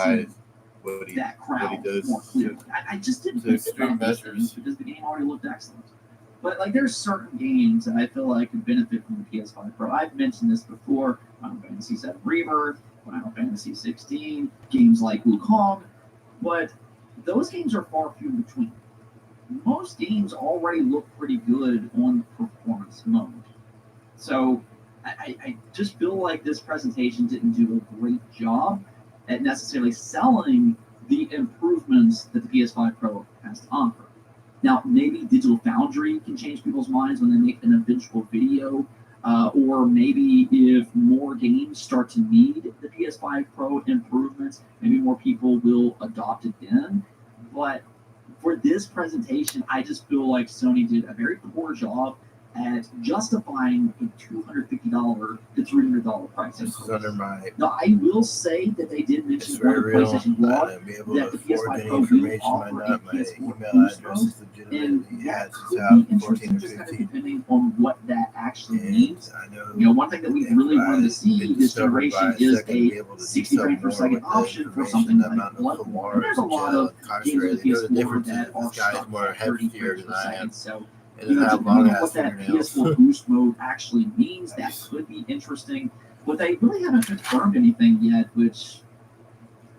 see that crowd more clearly. I just didn't think about these things because the game already looked excellent. But like, there's certain games that I feel like could benefit from the PS5 Pro. I've mentioned this before: Final Fantasy VII Rebirth, Final Fantasy 16, games like Wukong. But those games are far few in between. Most games already look pretty good on performance mode. So I just feel like this presentation didn't do a great job at necessarily selling the improvements that the PS5 Pro has to offer. Now, maybe Digital Foundry can change people's minds when they make an eventual video, or maybe if more games start to need the PS5 Pro improvements, maybe more people will adopt it then. But for this presentation, I just feel like Sony did a very poor job at justifying a $250 to $300 price increase. Now, I will say that they did mention on the PlayStation blog that the PS5 Pro will offer a PS4 boost mode, and that could be interesting, just kind of depending on what that actually means. One thing that we really wanted to see this generation is a 60 frames per second option for something like Bloodborne. And there's a lot of games on the PS4 that are stuck at 30 frames per second, so depending on what that PS4 boost mode actually means, that could be interesting. But they really haven't confirmed anything yet, which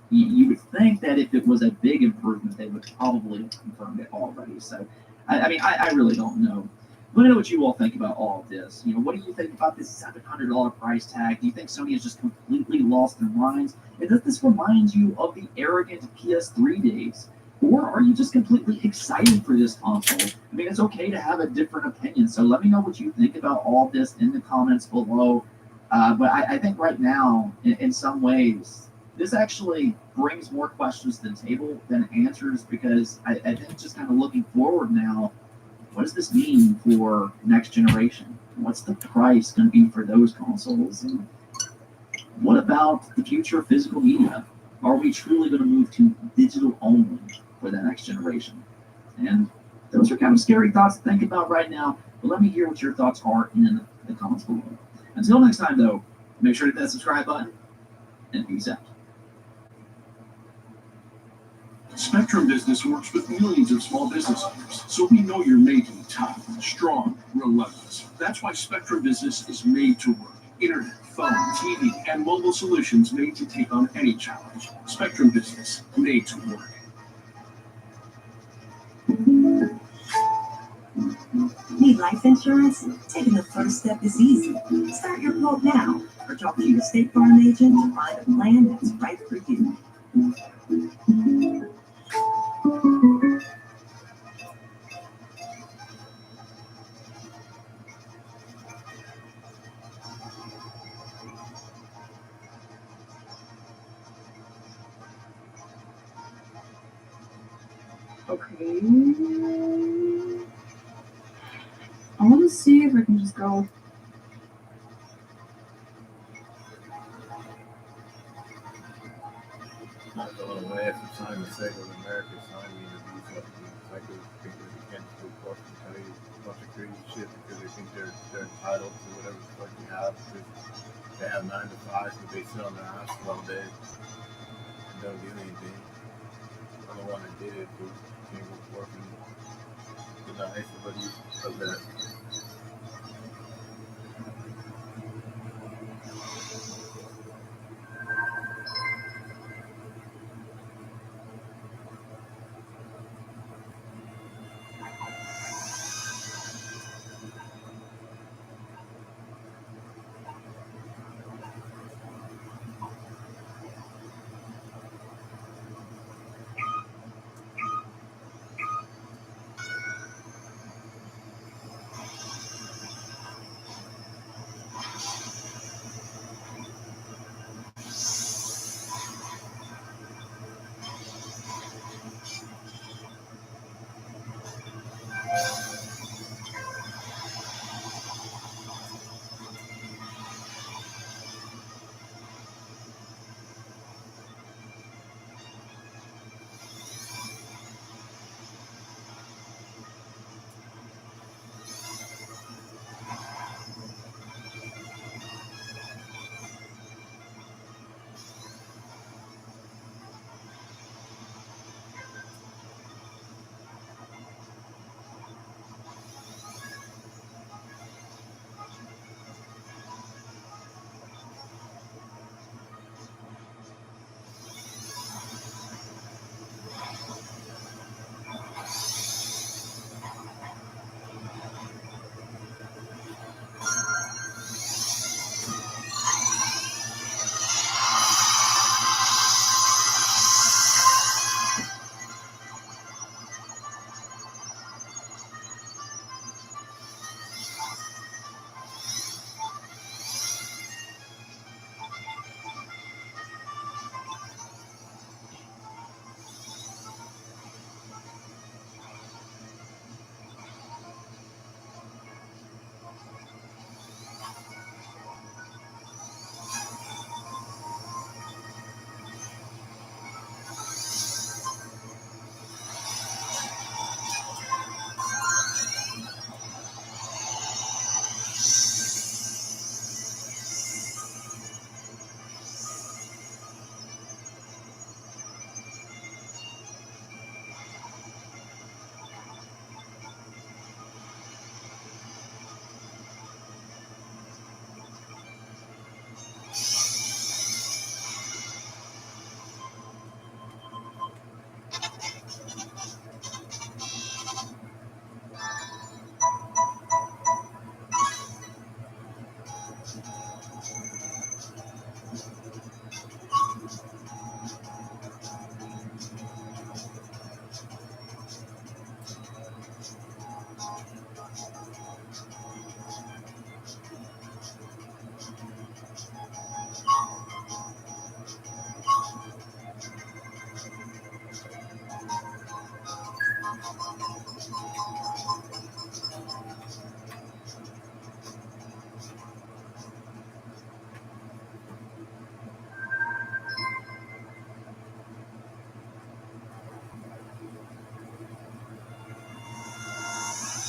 you would think that if it was a big improvement, they would probably have confirmed it already. So, I really don't know. Let me know what you all think about all of this. What do you think about this $700 price tag? Do you think Sony has just completely lost their minds? And does this remind you of the arrogant PS3 days? Or are you just completely excited for this console? It's okay to have a different opinion. So let me know what you think about all this in the comments below. But I think right now, in some ways, this actually brings more questions to the table than answers, because I think just kind of looking forward now, what does this mean for next generation? What's the price going to be for those consoles? And what about the future of physical media? Are we truly going to move to digital only for the next generation? And those are kind of scary thoughts to think about right now, but let me hear what your thoughts are in the comments below. Until next time, though, make sure to hit that subscribe button, and peace out. Spectrum Business works with millions of small business owners, so we know you're made to be tough, strong, relentless. That's why Spectrum Business is made to work. Internet, phone, TV, and mobile solutions made to take on any challenge. Spectrum Business, made to work. Need life insurance? Taking the first step is easy. Start your quote now, or talk to your State Farm agent to find a plan that's right for you. Okay. I want to see if I can just go. Not going away after signing the state of America, signing me to do something. Like those people that can't go forth and tell you a bunch of crazy shit because they think they're entitled to whatever the fuck you have, because they have 9 to 5, but they sit on their ass all day and don't do anything. I'm the one that did it, but can't go forth and deny somebody of that.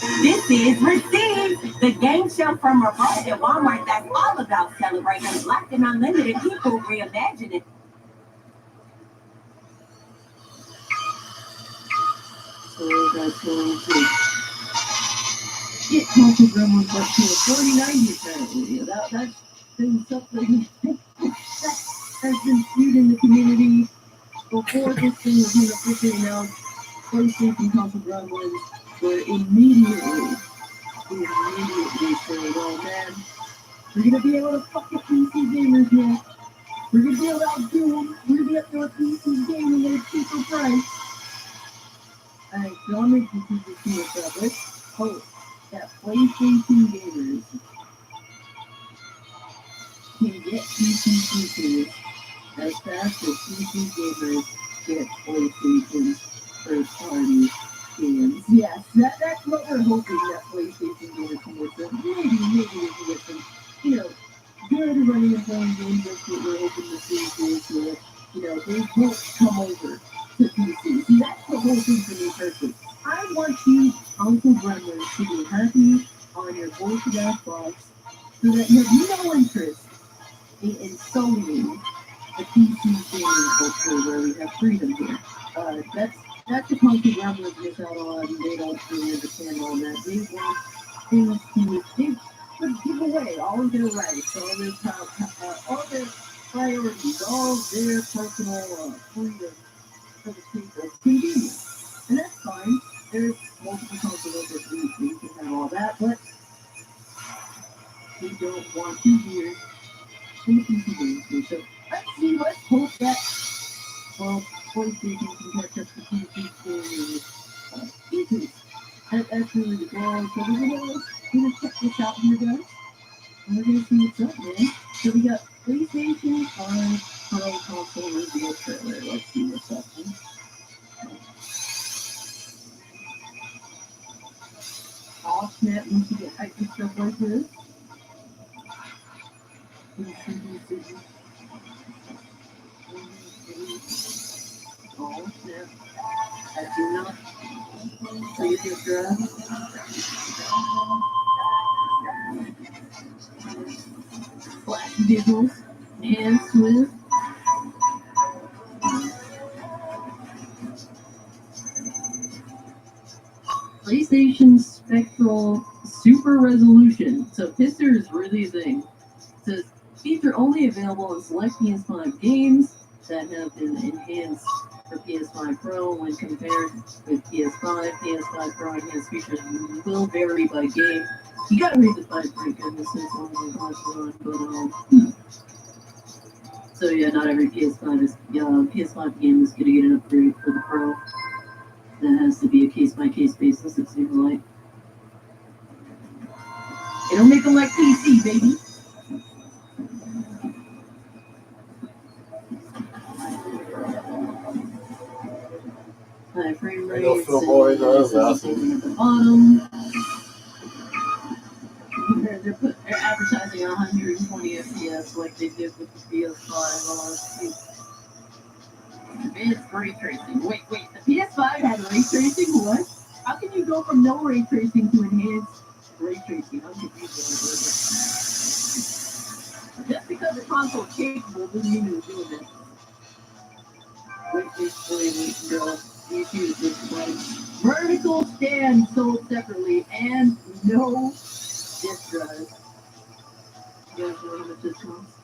This is Receive, the game show from Revolt at Walmart that's all about celebrating Black and unlimited people reimagining. So that's going to get Console Gremlins up to a 4090 apparently. That's been something that has been spewed in the community before this thing was even officially announced. PlayStation Console Gremlins were immediately saying, oh man, we're gonna be able to fuck with PC gamers now. We're gonna be able to outdo them. We're gonna be up there with PC gaming at a cheaper price. Alright, so I'm making people see what's up. Let's hope that PlayStation gamers can get PC features as fast as PC gamers get PlayStation's first-party games. Yes, that's what we're hoping that PlayStation gamers can get some. Maybe we can get some, good running and playing games. That's what we're hoping to see too, so that, they won't come over to PC. See, that's the whole thing for me personally. I want you, Uncle Gremlins, to be happy on your bullshit ass box so that you have no interest in sullying the PC gaming culture where we have freedom here. That's the Uncle Gremlins miss out on. They don't really understand all that. They want things to give away all of their rights, all their priorities, all their personal freedom for the sake of convenience. And that's fine. There's multiple consoles that we can have all that, but we don't want to hear in the PC gaming. So let's hope that, well, PlayStation can catch up to PC gaming features. That's really the goal. So we're gonna check this out here, guys. And we're gonna see what's up, man. So we got PlayStation 5 Pro console reveal trailer. Let's see what's up, man. Oh snap, we need to get hyped and stuff like this. Oh snap. I do not please this drive. Flash visuals and Swift. PlayStation Spectral Super Resolution. So Pister is really a thing. It says feature only available on select PS5 games that have been enhanced for PS5 Pro when compared with PS5. PS5 Pro enhanced features will vary by game. You gotta read the fine print, goodness, since all my glasses on, but so yeah, not every PS5 game is gonna get an upgrade for the Pro. That has to be a case-by-case basis, it seems like. It'll make them like PC, baby. High frame rates, at the bottom. They're advertising 120 FPS like they did with the PS5. Advanced ray tracing. Wait, the PS5 had ray tracing? What? How can you go from no ray tracing to enhanced ray tracing? I'm confused. Just because the console is capable doesn't mean it's doing this. Wait, girl. YouTube looks like vertical stand sold separately and no disk drive. You guys know how much this costs?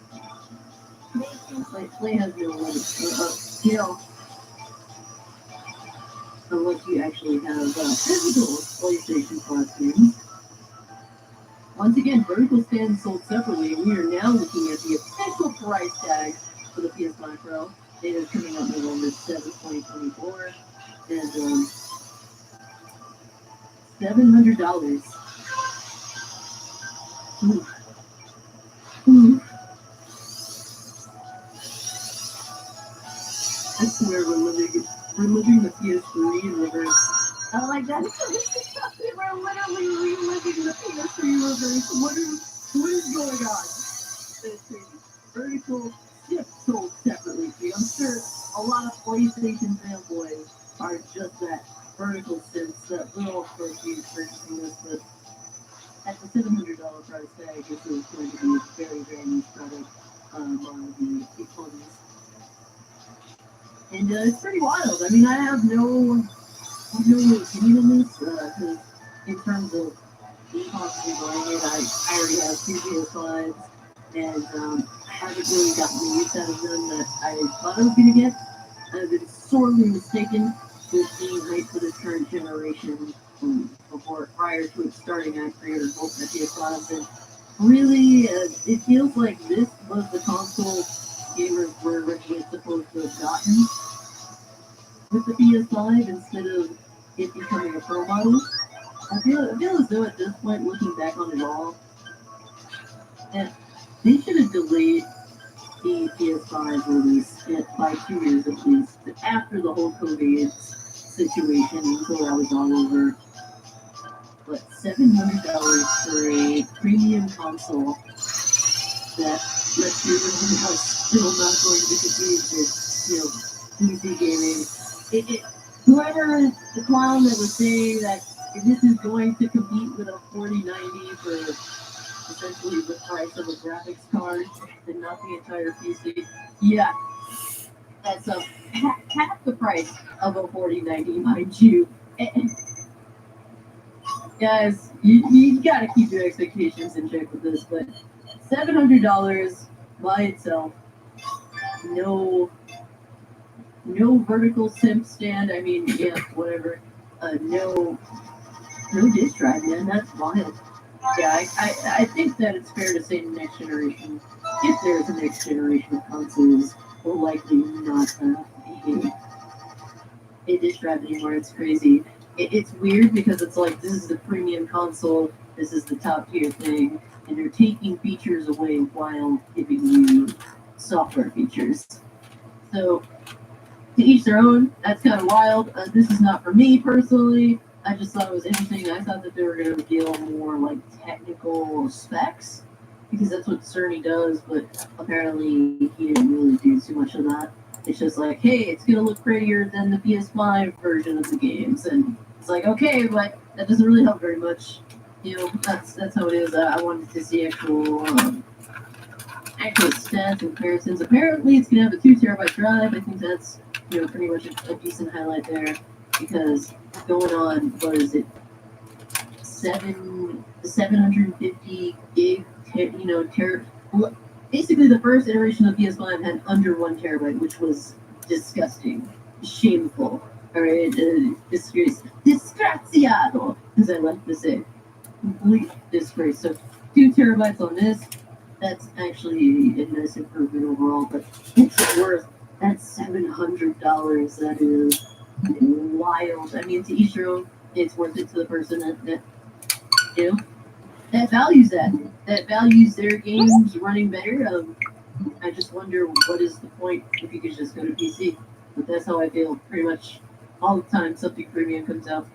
Play has no limit. Unless you actually have physical PlayStation 5 games. Once again, vertical stands sold separately. We are now looking at the official price tag for the PS5 Pro. It is coming out November 7th, 2024. And $700. Ooh. I swear we're living the PS3 in reverse. I like that. We're literally reliving the PS3 reverse. What is going on? That's crazy. Vertical shift sold separately. I'm sure a lot of PlayStation fanboys are just that. vertical since that will of course be purchasing this, but at the $700 price tag, this is going to be a very, very niche product among the economies. And it's pretty wild. I mean, I have no opinion on this, because in terms of me possibly buying it, I already have two PS5s, and I haven't really gotten the use out of them that I thought I was going to get. I've been sorely mistaken with being hyped for this current generation. Before, prior to it starting, I pre-ordered both my PS5s, and really, it feels like this was the console gamers were originally supposed to have gotten with the PS5 instead of it becoming a pro model. I feel as though at this point, looking back on it all, that they should have delayed the PS5 release by 2 years at least, after the whole COVID situation, until that was all over. But $700 for a premium console that, let's be real now, still not going to compete with, PC gaming. Whoever the clown that was saying that this is going to compete with a 4090 for essentially the price of a graphics card and not the entire PC, yeah, that's half the price of a 4090, mind you. And, guys, you gotta keep your expectations in check with this, but $700 by itself, no vertical simp stand. I mean, yeah, whatever. No disk drive, man. That's wild. Yeah, I think that it's fair to say the next generation, if there's a next generation of consoles, will likely not have a disk drive anymore. It's crazy. It's weird because it's like this is the premium console, this is the top tier thing, and they're taking features away while giving you software features. So to each their own. That's kind of wild. This is not for me personally. I just thought it was interesting. I thought that they were going to reveal more like technical specs because that's what Cerny does, but apparently he didn't really do too much of that. It's just like, hey, it's going to look prettier than the PS5 version of the games, and it's like, okay, but that doesn't really help very much. That's how it is. I wanted to see actual stats and comparisons. Apparently, it's going to have a 2 terabyte drive. I think that's pretty much a decent highlight there because going on, what is it, 750 gig, basically the first iteration of PS5 had under 1 terabyte, which was disgusting, shameful, all right, disgraziato, as I like to say, complete disgrace. So 2 terabytes on this, that's actually a nice improvement overall, but it's worth that $700. That is wild. I mean, to each their own. It's worth it to the person that values that values their games running better. I just wonder what is the point if you could just go to PC. But that's how I feel pretty much all the time. Something premium comes out.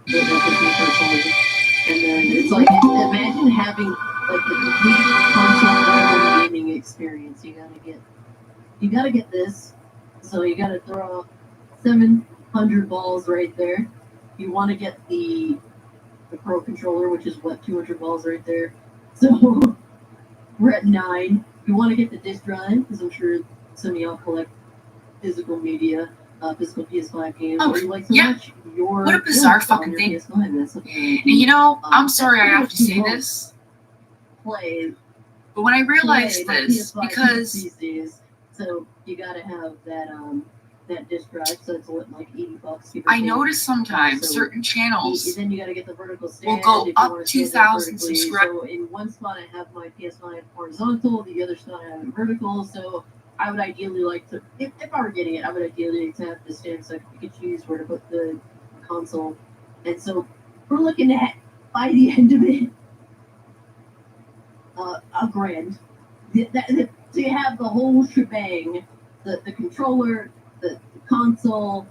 But that's just me personally. And then it's like imagine having like the complete console level gaming experience. You gotta get this. So you gotta throw 700 balls right there. You want to get the Pro controller, which is what, 200 balls right there. So we're at 9. You want to get the disc drive because I'm sure some of y'all collect physical media, physical PS5 games. Oh, or you like to yeah. watch your What a bizarre films on fucking your thing. PS5. That's something that And I'm sorry I have to that's say pretty much this, play but when I realized my this, PS5 because these days, so you gotta have that disc drive. So it's what, like $80. I notice sometimes So certain channels then you gotta get the vertical will stand. go if you up wanna stand 2,000 vertically. subscribers. So in one spot I have my PS5 horizontal, the other spot I have it vertical. So I would ideally like to, if I were getting it, I would ideally like to have the stand so I could choose where to put the console. And so we're looking at, by the end of it, $1,000. So you have the whole shebang, the controller, the console,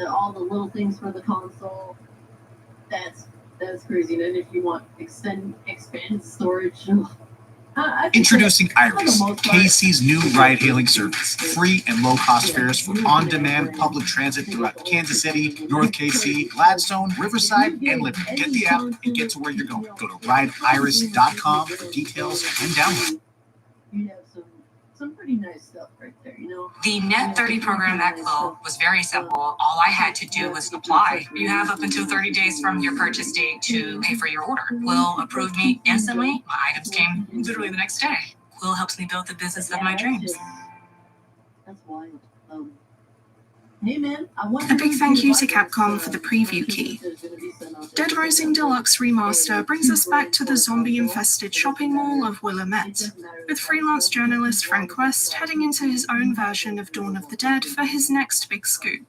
all the little things for the console. That's crazy. And then if you want expand storage, I think Introducing that, for the Iris, most part, KC's new ride-hailing service. Free and low-cost fares for on-demand public transit throughout Kansas City, North KC, Gladstone, Riverside, and Liberty. Get the app and get to where you're going. Go to rideiris.com for details and download. You have some pretty nice stuff right there, you know. The Net 30 program at Quill was very simple. All I had to do was apply. You have up until 30 days from your purchase date to pay for your order. Quill approved me instantly. My items came literally the next day. Quill helps me build the business of my dreams. That's wild. Hey man, A big thank you to Capcom for the preview key. Dead Rising Deluxe Remaster brings us back to the zombie-infested shopping mall of Willamette, with freelance journalist Frank West heading into his own version of Dawn of the Dead for his next big scoop.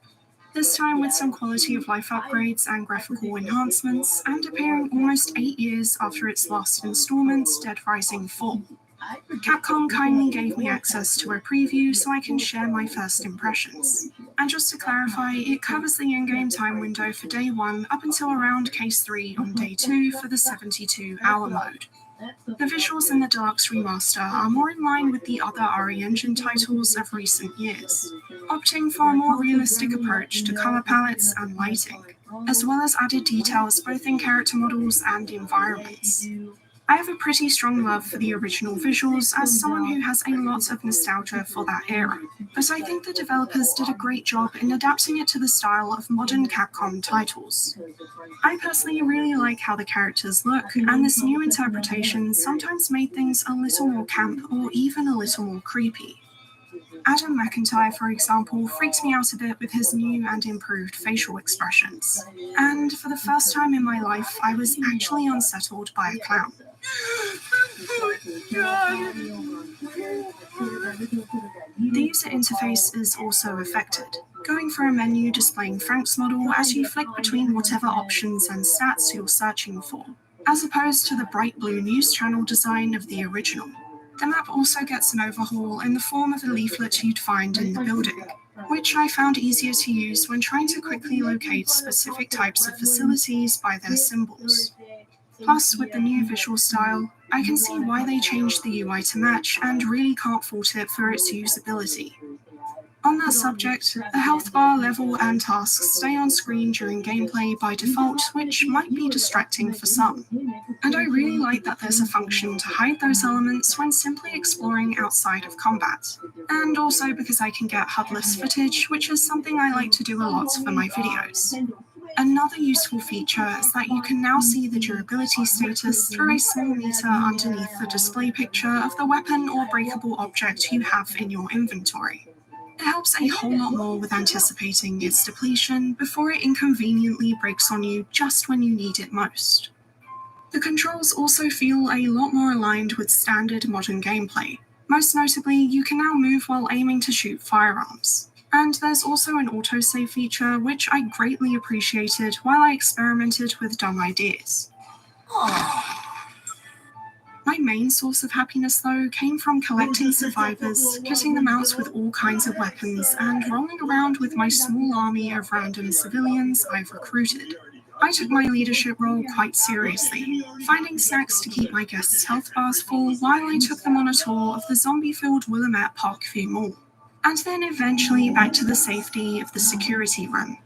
This time with some quality of life upgrades and graphical enhancements, and appearing almost 8 years after its last installment, Dead Rising 4. Capcom kindly gave me access to a preview so I can share my first impressions. And just to clarify, it covers the in-game time window for day 1 up until around case 3 on day 2 for the 72-hour mode. The visuals in the Deluxe Remaster are more in line with the other RE Engine titles of recent years, opting for a more realistic approach to color palettes and lighting, as well as added details both in character models and environments. I have a pretty strong love for the original visuals as someone who has a lot of nostalgia for that era, but I think the developers did a great job in adapting it to the style of modern Capcom titles. I personally really like how the characters look, and this new interpretation sometimes made things a little more camp or even a little more creepy. Adam McIntyre, for example, freaked me out a bit with his new and improved facial expressions. And for the first time in my life, I was actually unsettled by a clown. The user interface is also affected, going for a menu displaying Frank's model as you flick between whatever options and stats you're searching for, as opposed to the bright blue news channel design of the original. The map also gets an overhaul in the form of a leaflet you'd find in the building, which I found easier to use when trying to quickly locate specific types of facilities by their symbols. Plus, with the new visual style, I can see why they changed the UI to match and really can't fault it for its usability. On that subject, the health bar, level, and tasks stay on screen during gameplay by default, which might be distracting for some. And I really like that there's a function to hide those elements when simply exploring outside of combat. And also because I can get HUD-less footage, which is something I like to do a lot for my videos. Another useful feature is that you can now see the durability status through a small meter underneath the display picture of the weapon or breakable object you have in your inventory. It helps a whole lot more with anticipating its depletion before it inconveniently breaks on you just when you need it most. The controls also feel a lot more aligned with standard modern gameplay. Most notably, you can now move while aiming to shoot firearms. And there's also an autosave feature which I greatly appreciated while I experimented with dumb ideas. My main source of happiness, though, came from collecting survivors, kitting them out with all kinds of weapons, and rolling around with my small army of random civilians I've recruited. I took my leadership role quite seriously, finding snacks to keep my guests' health bars full while I took them on a tour of the zombie-filled Willamette Parkview Mall, and then eventually back to the safety of the security room.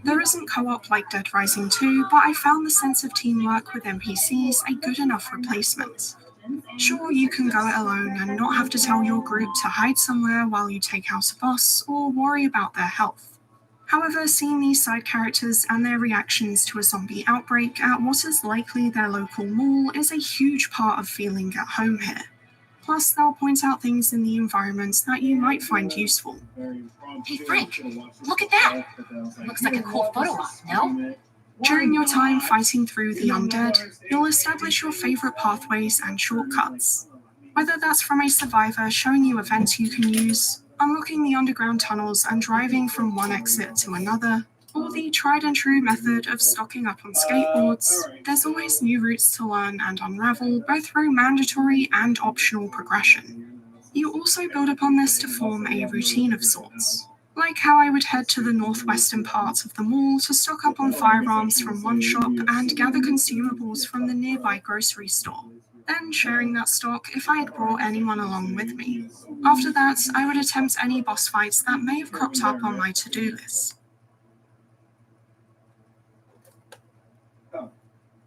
There isn't co-op like Dead Rising 2, but I found the sense of teamwork with NPCs a good enough replacement. Sure, you can go it alone and not have to tell your group to hide somewhere while you take out a boss or worry about their health. However, seeing these side characters and their reactions to a zombie outbreak at what is likely their local mall is a huge part of feeling at home here. Plus, they'll point out things in the environments that you might find useful. Hey Frank, look at that! Looks like a cool photo op, no? During your time fighting through the undead, you'll establish your favorite pathways and shortcuts. Whether that's from a survivor showing you events you can use, unlocking the underground tunnels and driving from one exit to another, or the tried and true method of stocking up on skateboards, there's always new routes to learn and unravel both through mandatory and optional progression. You also build upon this to form a routine of sorts, like how I would head to the northwestern part of the mall to stock up on firearms from one shop and gather consumables from the nearby grocery store. then sharing that stock if I had brought anyone along with me. After that, I would attempt any boss fights that may have cropped up on my to-do list.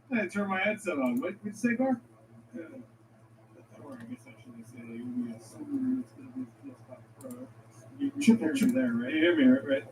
I turn my headset on. What did you say, Gar? Or I guess I should say, yes, it's going to be PS5 Pro. You there, right? You hear me, right?